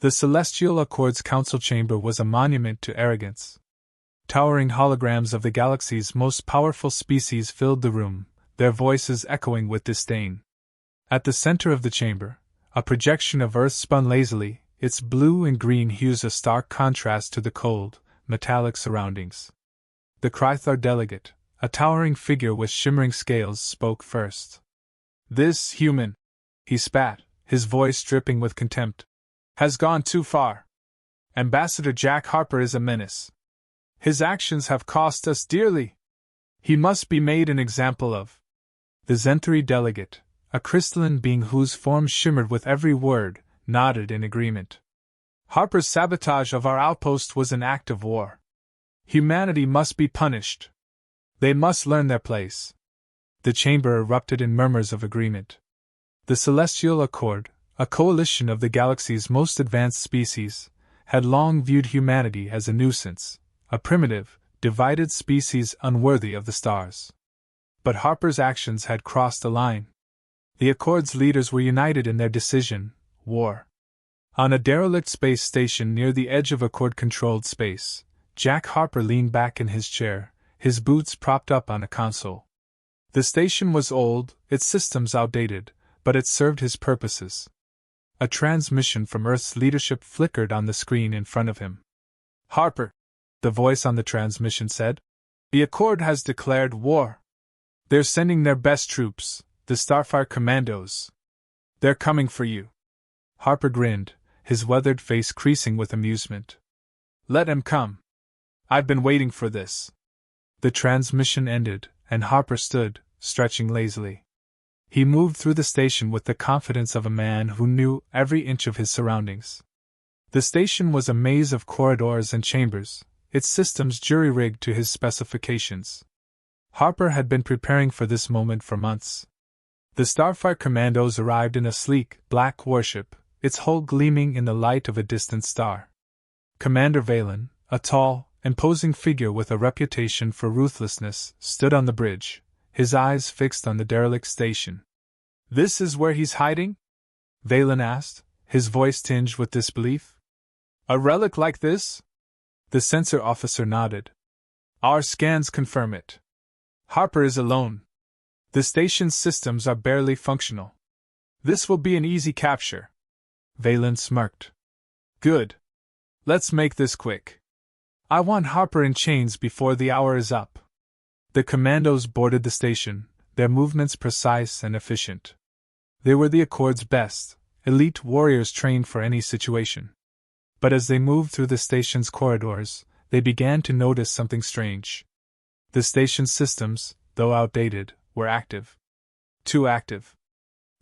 The Celestial Accords Council chamber was a monument to arrogance. Towering holograms of the galaxy's most powerful species filled the room, their voices echoing with disdain. At the center of the chamber, a projection of Earth spun lazily, its blue and green hues a stark contrast to the cold, metallic surroundings. The Krythar delegate, a towering figure with shimmering scales, spoke first. "This human," he spat, his voice dripping with contempt, "has gone too far. Ambassador Jack Harper is a menace. His actions have cost us dearly. He must be made an example of." The Zenthari delegate, a crystalline being whose form shimmered with every word, nodded in agreement. "Harper's sabotage of our outpost was an act of war. Humanity must be punished. They must learn their place." The chamber erupted in murmurs of agreement. The Celestial Accord, a coalition of the galaxy's most advanced species, had long viewed humanity as a nuisance, a primitive, divided species unworthy of the stars. But Harper's actions had crossed a line. The Accord's leaders were united in their decision: war. On a derelict space station near the edge of Accord-controlled space, Jack Harper leaned back in his chair, his boots propped up on a console. The station was old, its systems outdated, but it served his purposes. A transmission from Earth's leadership flickered on the screen in front of him. "Harper," the voice on the transmission said, "the Accord has declared war. They're sending their best troops, the Starfire Commandos. They're coming for you." Harper grinned, his weathered face creasing with amusement. "Let 'em come. I've been waiting for this." The transmission ended, and Harper stood, stretching lazily. He moved through the station with the confidence of a man who knew every inch of his surroundings. The station was a maze of corridors and chambers, its systems jury-rigged to his specifications. Harper had been preparing for this moment for months. The Starfire Commandos arrived in a sleek, black warship, its hull gleaming in the light of a distant star. Commander Valen, a tall, imposing figure with a reputation for ruthlessness, stood on the bridge, his eyes fixed on the derelict station. "This is where he's hiding?" Valen asked, his voice tinged with disbelief. "A relic like this?" The sensor officer nodded. "Our scans confirm it. Harper is alone. The station's systems are barely functional. This will be an easy capture." Valen smirked. "Good. Let's make this quick. I want Harper in chains before the hour is up." The commandos boarded the station, their movements precise and efficient. They were the Accord's best, elite warriors trained for any situation. But as they moved through the station's corridors, they began to notice something strange. The station's systems, though outdated, were active. Too active.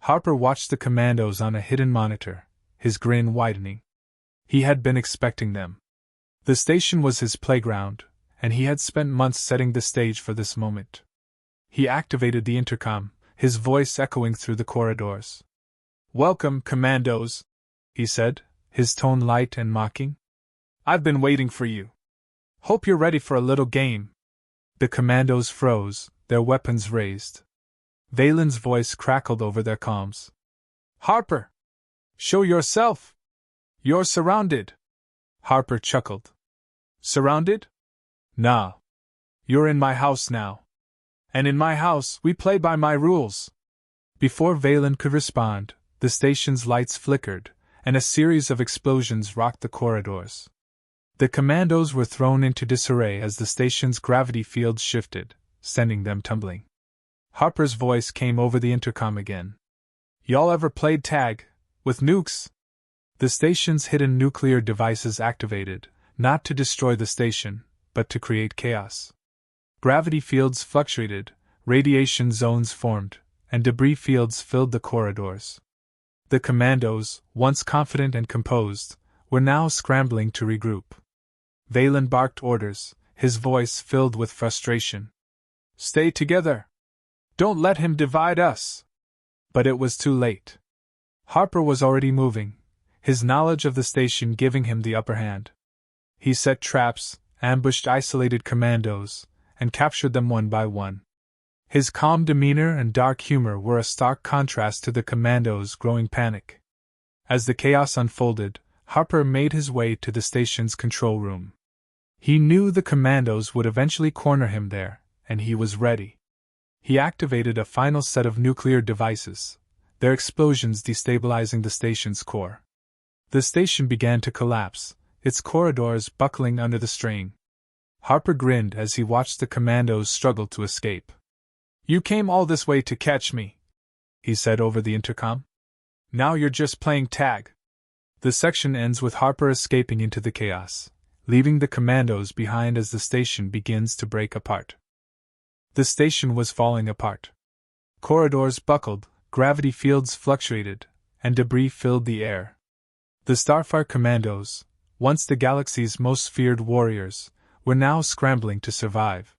Harper watched the commandos on a hidden monitor, his grin widening. He had been expecting them. The station was his playground, and he had spent months setting the stage for this moment. He activated the intercom, his voice echoing through the corridors. "Welcome, commandos," he said, his tone light and mocking. "I've been waiting for you. Hope you're ready for a little game." The commandos froze, their weapons raised. Valen's voice crackled over their comms. "Harper! Show yourself! You're surrounded!" Harper chuckled. "Surrounded? Nah. You're in my house now. And in my house, we play by my rules." Before Valen could respond, the station's lights flickered, and a series of explosions rocked the corridors. The commandos were thrown into disarray as the station's gravity field shifted, sending them tumbling. Harper's voice came over the intercom again. "Y'all ever played tag, with nukes?" The station's hidden nuclear devices activated, not to destroy the station, but to create chaos. Gravity fields fluctuated, radiation zones formed, and debris fields filled the corridors. The commandos, once confident and composed, were now scrambling to regroup. Valen barked orders, his voice filled with frustration. "Stay together! Don't let him divide us!" But it was too late. Harper was already moving, his knowledge of the station giving him the upper hand. He set traps, ambushed isolated commandos, and captured them one by one. His calm demeanor and dark humor were a stark contrast to the commandos' growing panic. As the chaos unfolded, Harper made his way to the station's control room. He knew the commandos would eventually corner him there, and he was ready. He activated a final set of nuclear devices, their explosions destabilizing the station's core. The station began to collapse, its corridors buckling under the strain. Harper grinned as he watched the commandos struggle to escape. "You came all this way to catch me," he said over the intercom. "Now you're just playing tag." The section ends with Harper escaping into the chaos, leaving the commandos behind as the station begins to break apart. The station was falling apart. Corridors buckled, gravity fields fluctuated, and debris filled the air. The Starfire commandos, once the galaxy's most feared warriors, were now scrambling to survive.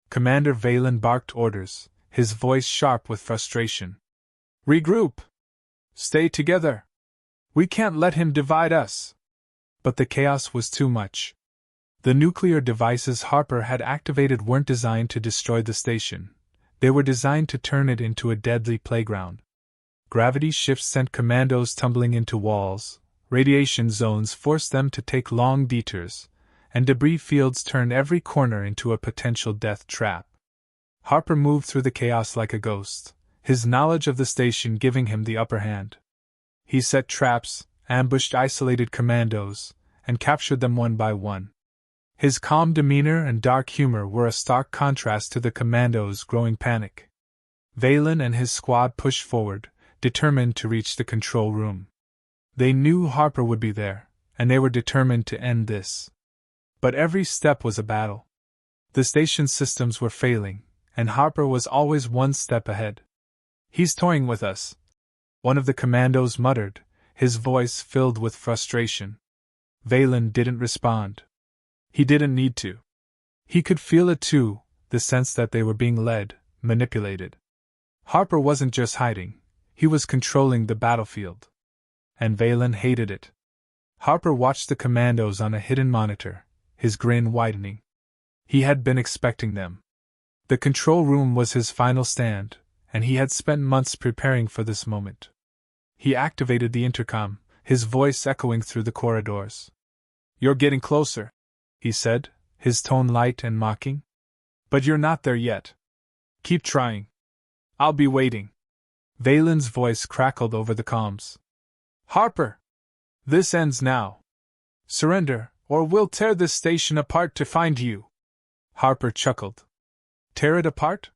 Commander Valen barked orders, his voice sharp with frustration. "Regroup! Stay together! We can't let him divide us!" But the chaos was too much. The nuclear devices Harper had activated weren't designed to destroy the station. They were designed to turn it into a deadly playground. Gravity shifts sent commandos tumbling into walls, radiation zones forced them to take long detours, and debris fields turned every corner into a potential death trap. Harper moved through the chaos like a ghost, his knowledge of the station giving him the upper hand. He set traps, ambushed isolated commandos, and captured them one by one. His calm demeanor and dark humor were a stark contrast to the commandos' growing panic. Valen and his squad pushed forward, determined to reach the control room. They knew Harper would be there, and they were determined to end this. But every step was a battle. The station's systems were failing, and Harper was always one step ahead. "He's toying with us," one of the commandos muttered, his voice filled with frustration. Valen didn't respond. He didn't need to. He could feel it too, the sense that they were being led, manipulated. Harper wasn't just hiding, he was controlling the battlefield. And Valen hated it. Harper watched the commandos on a hidden monitor, his grin widening. He had been expecting them. The control room was his final stand, and he had spent months preparing for this moment. He activated the intercom, his voice echoing through the corridors. "You're getting closer," he said, his tone light and mocking. "But you're not there yet. Keep trying. I'll be waiting." Valen's voice crackled over the comms. "Harper! This ends now. Surrender, or we'll tear this station apart to find you." Harper chuckled. "Tear it apart?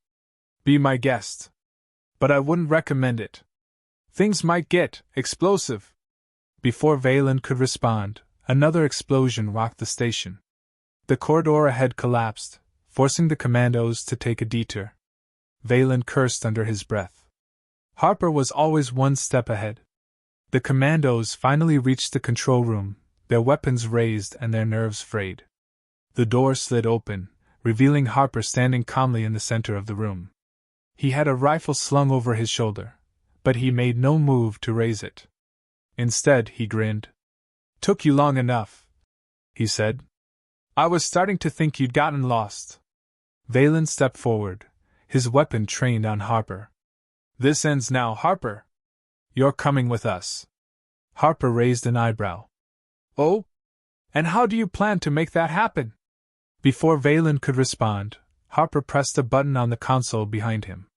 Be my guest. But I wouldn't recommend it. Things might get explosive." Before Valen could respond, another explosion rocked the station. The corridor ahead collapsed, forcing the commandos to take a detour. Valen cursed under his breath. Harper was always one step ahead. The commandos finally reached the control room, their weapons raised and their nerves frayed. The door slid open, revealing Harper standing calmly in the center of the room. He had a rifle slung over his shoulder, but he made no move to raise it. Instead, he grinned. "Took you long enough," he said. "I was starting to think you'd gotten lost." Valen stepped forward, his weapon trained on Harper. "This ends now, Harper. You're coming with us." Harper raised an eyebrow. "Oh? And how do you plan to make that happen?" Before Valen could respond, Harper pressed a button on the console behind him.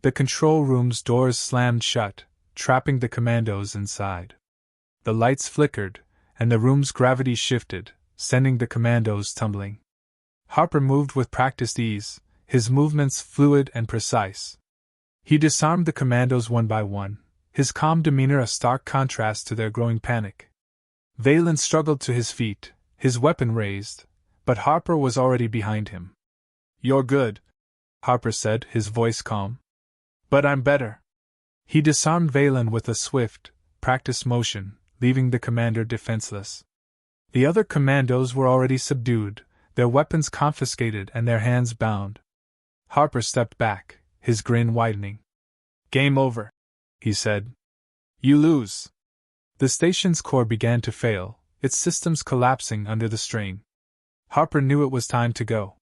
The control room's doors slammed shut, trapping the commandos inside. The lights flickered, and the room's gravity shifted, sending the commandos tumbling. Harper moved with practiced ease, his movements fluid and precise. He disarmed the commandos one by one, his calm demeanor a stark contrast to their growing panic. Valen struggled to his feet, his weapon raised, but Harper was already behind him. "You're good," Harper said, his voice calm. "But I'm better." He disarmed Valen with a swift, practiced motion, leaving the commander defenseless. The other commandos were already subdued, their weapons confiscated and their hands bound. Harper stepped back, his grin widening. "Game over," he said. "You lose." The station's core began to fail, its systems collapsing under the strain. Harper knew it was time to go.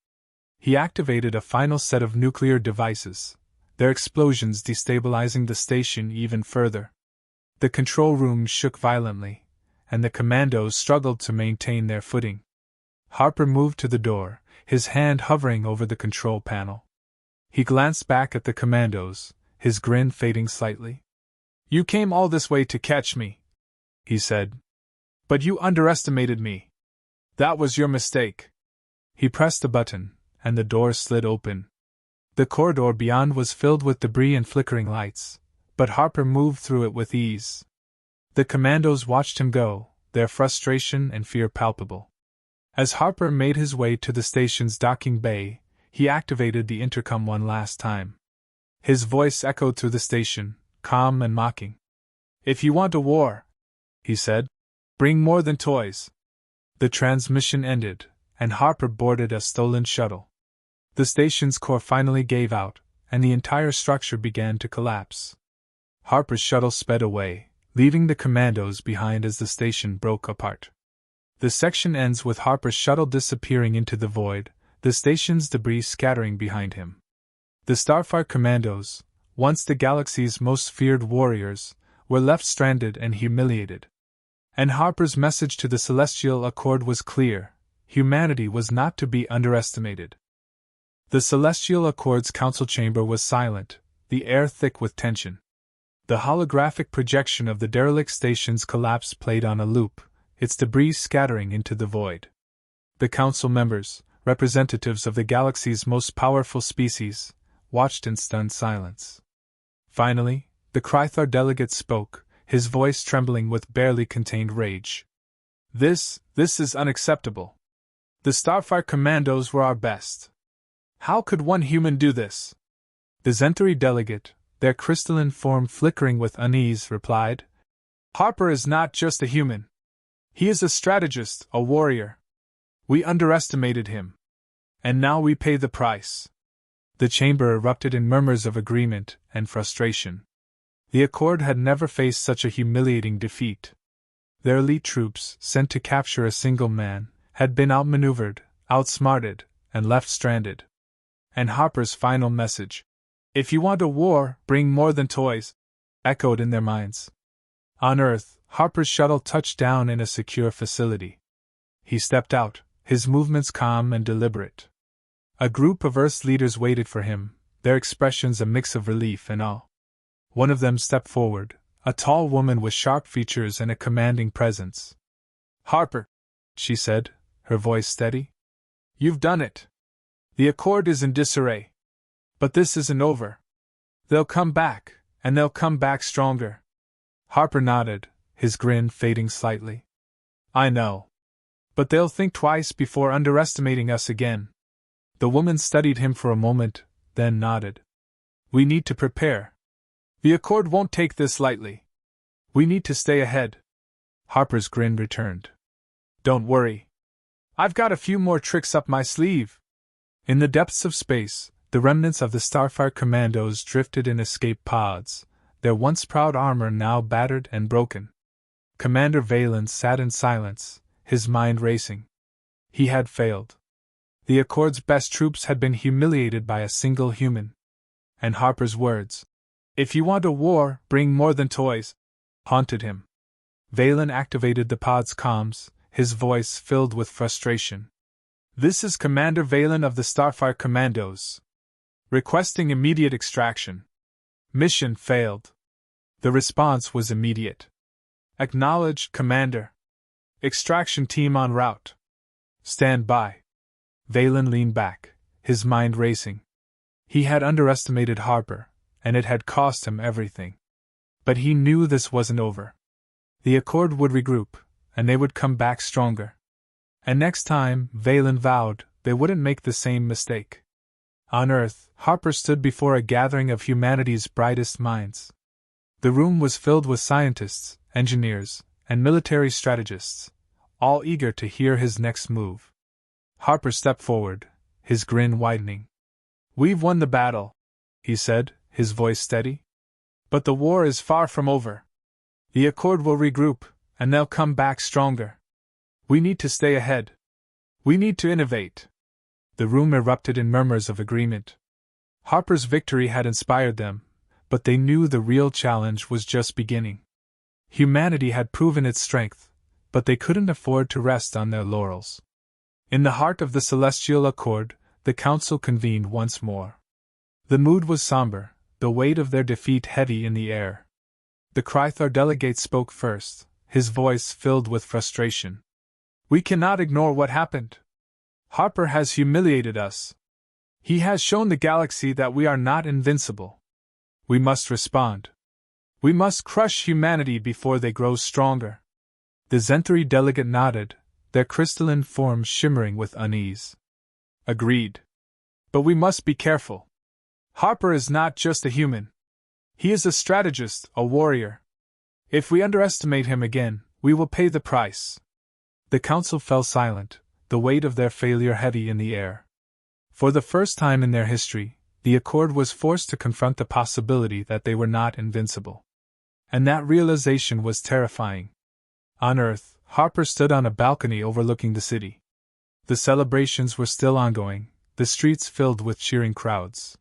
He activated a final set of nuclear devices, their explosions destabilizing the station even further. The control room shook violently, and the commandos struggled to maintain their footing. Harper moved to the door, his hand hovering over the control panel. He glanced back at the commandos, his grin fading slightly. "You came all this way to catch me," he said. "But you underestimated me. That was your mistake." He pressed a button, and the door slid open. The corridor beyond was filled with debris and flickering lights, but Harper moved through it with ease. The commandos watched him go, their frustration and fear palpable. As Harper made his way to the station's docking bay, he activated the intercom one last time. His voice echoed through the station, calm and mocking. "If you want a war," he said, "bring more than toys." The transmission ended, and Harper boarded a stolen shuttle. The station's core finally gave out, and the entire structure began to collapse. Harper's shuttle sped away, leaving the commandos behind as the station broke apart. The section ends with Harper's shuttle disappearing into the void, the station's debris scattering behind him. The Starfire commandos, once the galaxy's most feared warriors, were left stranded and humiliated. And Harper's message to the Celestial Accord was clear: humanity was not to be underestimated. The Celestial Accord's council chamber was silent, the air thick with tension. The holographic projection of the derelict station's collapse played on a loop, its debris scattering into the void. The council members, representatives of the galaxy's most powerful species, watched in stunned silence. Finally, the Krythar delegate spoke, his voice trembling with barely contained rage. This is unacceptable. The Starfire commandos were our best. How could one human do this?" The Zentari delegate, their crystalline form flickering with unease, replied, "Harper is not just a human. He is a strategist, a warrior. We underestimated him. And now we pay the price." The chamber erupted in murmurs of agreement and frustration. The Accord had never faced such a humiliating defeat. Their elite troops, sent to capture a single man, had been outmaneuvered, outsmarted, and left stranded. And Harper's final message, "If you want a war, bring more than toys," echoed in their minds. On Earth, Harper's shuttle touched down in a secure facility. He stepped out, his movements calm and deliberate. A group of Earth's leaders waited for him, their expressions a mix of relief and awe. One of them stepped forward, a tall woman with sharp features and a commanding presence. "Harper," she said, her voice steady, "you've done it. The Accord is in disarray. But this isn't over. They'll come back, and they'll come back stronger." Harper nodded, his grin fading slightly. "I know. But they'll think twice before underestimating us again." The woman studied him for a moment, then nodded. "We need to prepare. The Accord won't take this lightly. We need to stay ahead." Harper's grin returned. "Don't worry. I've got a few more tricks up my sleeve." In the depths of space, the remnants of the Starfire commandos drifted in escape pods, their once proud armor now battered and broken. Commander Valen sat in silence, his mind racing. He had failed. The Accord's best troops had been humiliated by a single human. And Harper's words, "If you want a war, bring more than toys," haunted him. Valen activated the pod's comms, his voice filled with frustration. "This is Commander Valen of the Starfire Commandos. Requesting immediate extraction. Mission failed." The response was immediate. "Acknowledged, Commander. Extraction team en route. Stand by." Valen leaned back, his mind racing. He had underestimated Harper, and it had cost him everything. But he knew this wasn't over. The Accord would regroup, and they would come back stronger. And next time, Valen vowed, they wouldn't make the same mistake. On Earth, Harper stood before a gathering of humanity's brightest minds. The room was filled with scientists, engineers, and military strategists, all eager to hear his next move. Harper stepped forward, his grin widening. "We've won the battle," he said, his voice steady. "But the war is far from over. The Accord will regroup, and they'll come back stronger. We need to stay ahead. We need to innovate." The room erupted in murmurs of agreement. Harper's victory had inspired them, but they knew the real challenge was just beginning. Humanity had proven its strength, but they couldn't afford to rest on their laurels. In the heart of the Celestial Accord, the council convened once more. The mood was somber, the weight of their defeat heavy in the air. The Krythar delegate spoke first, his voice filled with frustration. "We cannot ignore what happened. Harper has humiliated us. He has shown the galaxy that we are not invincible. We must respond. We must crush humanity before they grow stronger." The Zenthari delegate nodded, their crystalline forms shimmering with unease. "Agreed. But we must be careful. Harper is not just a human. He is a strategist, a warrior. If we underestimate him again, we will pay the price." The council fell silent, the weight of their failure heavy in the air. For the first time in their history, the Accord was forced to confront the possibility that they were not invincible. And that realization was terrifying. On Earth, Harper stood on a balcony overlooking the city. The celebrations were still ongoing, the streets filled with cheering crowds.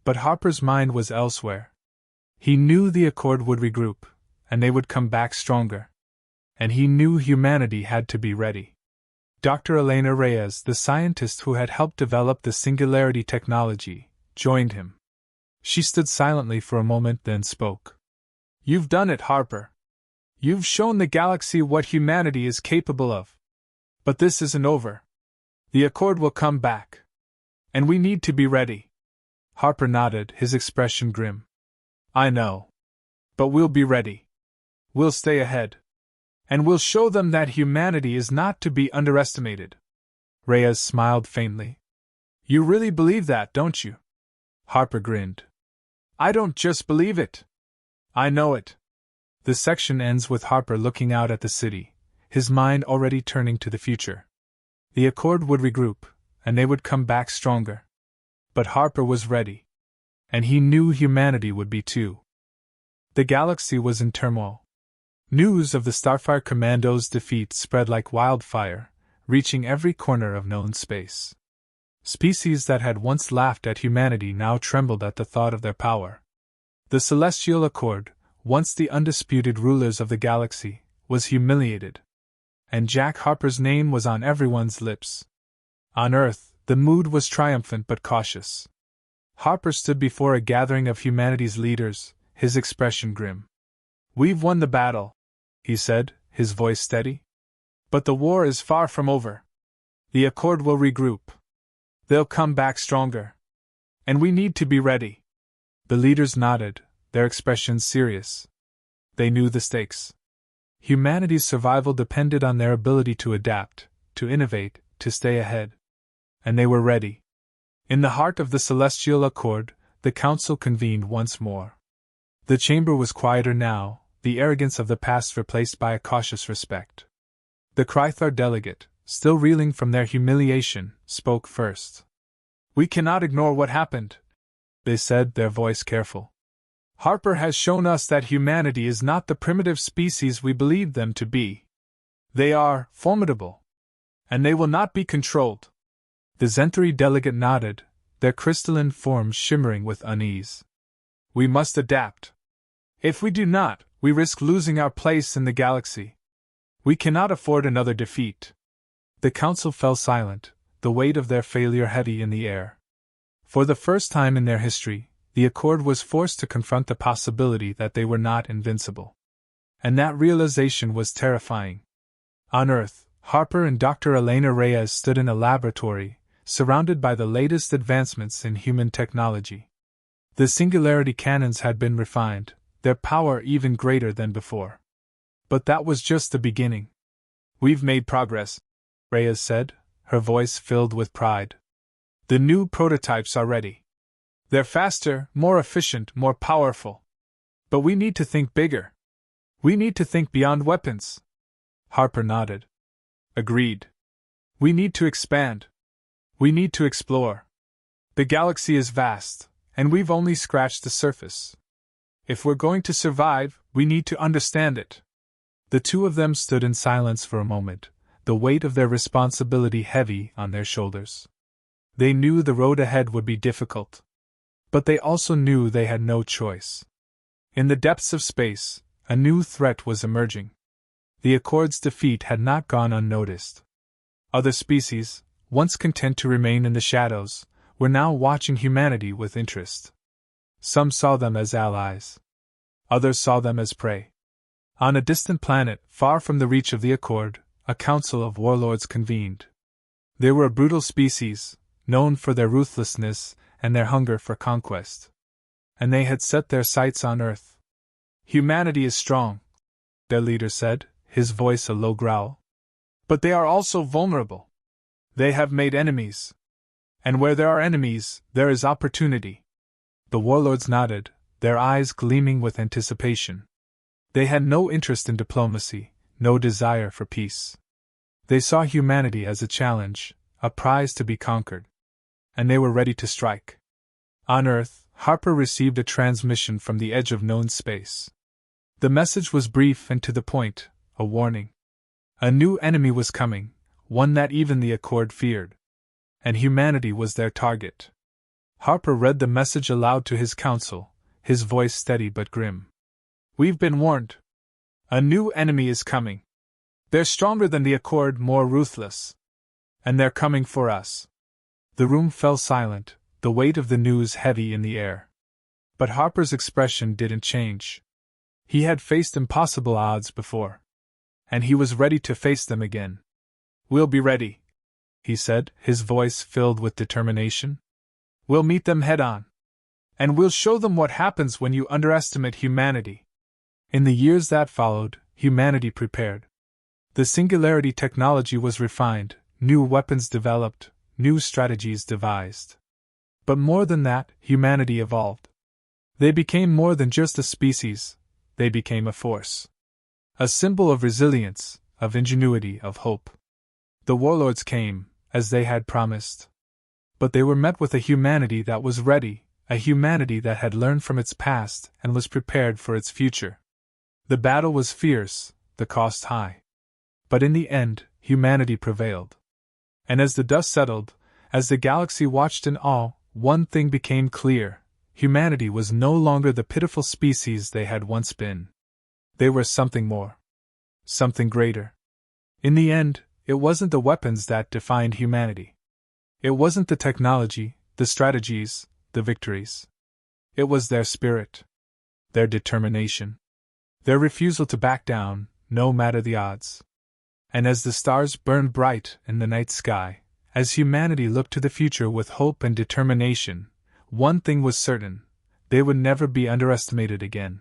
But Harper's mind was elsewhere. He knew the Accord would regroup, and they would come back stronger. And he knew humanity had to be ready. Dr. Elena Reyes, the scientist who had helped develop the Singularity technology, joined him. She stood silently for a moment, then spoke. "You've done it, Harper. You've shown the galaxy what humanity is capable of. But this isn't over. The Accord will come back. And we need to be ready." Harper nodded, his expression grim. "I know. But we'll be ready. We'll stay ahead. And we'll show them that humanity is not to be underestimated." Reyes smiled faintly. "You really believe that, don't you?" Harper grinned. "I don't just believe it. I know it." The section ends with Harper looking out at the city, his mind already turning to the future. The Accord would regroup, and they would come back stronger. But Harper was ready. And he knew humanity would be too. The galaxy was in turmoil. News of the Starfire Commandos' defeat spread like wildfire, reaching every corner of known space. Species that had once laughed at humanity now trembled at the thought of their power. The Celestial Accord, once the undisputed rulers of the galaxy, was humiliated. And Jack Harper's name was on everyone's lips. On Earth, the mood was triumphant but cautious. Harper stood before a gathering of humanity's leaders, his expression grim. "We've won the battle," he said, his voice steady. "But the war is far from over. The Accord will regroup. They'll come back stronger. And we need to be ready." The leaders nodded, their expressions serious. They knew the stakes. Humanity's survival depended on their ability to adapt, to innovate, to stay ahead. And they were ready. In the heart of the Celestial Accord, the council convened once more. The chamber was quieter now, the arrogance of the past replaced by a cautious respect. The Krythar delegate, still reeling from their humiliation, spoke first. "We cannot ignore what happened," they said, their voice careful. "Harper has shown us that humanity is not the primitive species we believed them to be. They are formidable. And they will not be controlled." The Zenthari delegate nodded, their crystalline forms shimmering with unease. "We must adapt. If we do not, we risk losing our place in the galaxy. We cannot afford another defeat." The council fell silent, the weight of their failure heavy in the air. For the first time in their history, the Accord was forced to confront the possibility that they were not invincible. And that realization was terrifying. On Earth, Harper and Dr. Elena Reyes stood in a laboratory, surrounded by the latest advancements in human technology. The Singularity cannons had been refined, their power even greater than before. But that was just the beginning. "We've made progress," Reyes said, her voice filled with pride. "The new prototypes are ready. They're faster, more efficient, more powerful. But we need to think bigger. We need to think beyond weapons." Harper nodded. "Agreed. We need to expand. We need to explore. The galaxy is vast, and we've only scratched the surface. If we're going to survive, we need to understand it." The two of them stood in silence for a moment, the weight of their responsibility heavy on their shoulders. They knew the road ahead would be difficult. But they also knew they had no choice. In the depths of space, a new threat was emerging. The Accord's defeat had not gone unnoticed. Other species, once content to remain in the shadows, were now watching humanity with interest. Some saw them as allies. Others saw them as prey. On a distant planet, far from the reach of the Accord, a council of warlords convened. They were a brutal species, known for their ruthlessness and their hunger for conquest. And they had set their sights on Earth. Humanity is strong, their leader said, his voice a low growl. But they are also vulnerable. They have made enemies. And where there are enemies, there is opportunity. The warlords nodded, their eyes gleaming with anticipation. They had no interest in diplomacy, no desire for peace. They saw humanity as a challenge, a prize to be conquered. And they were ready to strike. On Earth, Harper received a transmission from the edge of known space. The message was brief and to the point, a warning. A new enemy was coming, one that even the Accord feared. And humanity was their target. Harper read the message aloud to his council, his voice steady but grim. We've been warned. A new enemy is coming. They're stronger than the Accord, more ruthless. And they're coming for us. The room fell silent, the weight of the news heavy in the air. But Harper's expression didn't change. He had faced impossible odds before. And he was ready to face them again. We'll be ready, he said, his voice filled with determination. We'll meet them head on. And we'll show them what happens when you underestimate humanity. In the years that followed, humanity prepared. The Singularity technology was refined, new weapons developed, new strategies devised. But more than that, humanity evolved. They became more than just a species, they became a force. A symbol of resilience, of ingenuity, of hope. The warlords came, as they had promised. But they were met with a humanity that was ready, a humanity that had learned from its past and was prepared for its future. The battle was fierce, the cost high. But in the end, humanity prevailed. And as the dust settled, as the galaxy watched in awe, one thing became clear: humanity was no longer the pitiful species they had once been. They were something more. Something greater. In the end, it wasn't the weapons that defined humanity. It wasn't the technology, the strategies, the victories. It was their spirit. Their determination. Their refusal to back down, no matter the odds. And as the stars burned bright in the night sky, as humanity looked to the future with hope and determination, one thing was certain: they would never be underestimated again.